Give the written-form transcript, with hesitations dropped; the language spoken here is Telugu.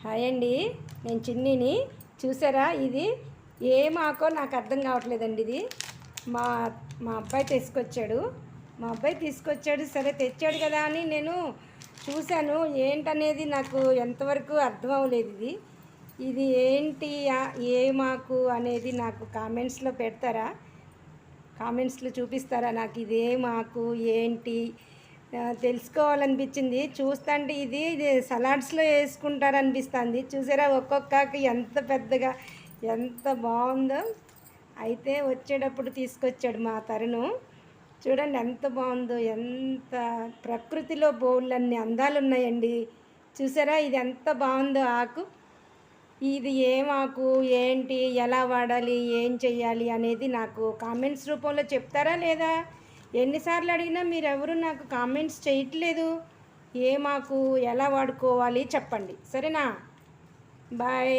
హాయ్ అండి, నేను చిన్నిని. చూసారా, ఇది ఏమాకో నాకు అర్థం కావట్లేదండి. ఇది మా మా అబ్బాయి తీసుకొచ్చాడు. సరే తెచ్చాడు కదా అని నేను చూశాను. ఏంటనేది నాకు ఎంతవరకు అర్థం అవ్వలేదు. ఇది ఏంటి, ఏమాకు అనేది నాకు కామెంట్స్లో పెడతారా? కామెంట్స్లో చూపిస్తారా నాకు ఇది ఏమాకు ఏంటి తెలుసుకోవాలనిపించింది. చూస్తుంటే ఇది సలాడ్స్లో వేసుకుంటారనిపిస్తుంది. చూసారా, ఒక్కొక్కకి ఎంత పెద్దగా ఎంత బాగుందో. అయితే వచ్చేటప్పుడు తీసుకొచ్చాడు మా తరుణు. చూడండి ఎంత బాగుందో, ఎంత ప్రకృతిలో బోళ్ళన్ని అందాలు ఉన్నాయండి. చూసారా, ఇది ఎంత బాగుందో ఆకు. ఇది ఏం ఆకు, ఏంటి, ఎలా వాడాలి, ఏం చెయ్యాలి అనేది నాకు కామెంట్స్ రూపంలో చెప్తారా లేదా? ఎన్నిసార్లు అడిగినా మీరెవరు నాకు కామెంట్స్ చేయట్లేదు. ఏ మాకు ఎలా వాడుకోవాలి చెప్పండి, సరేనా? బాయ్.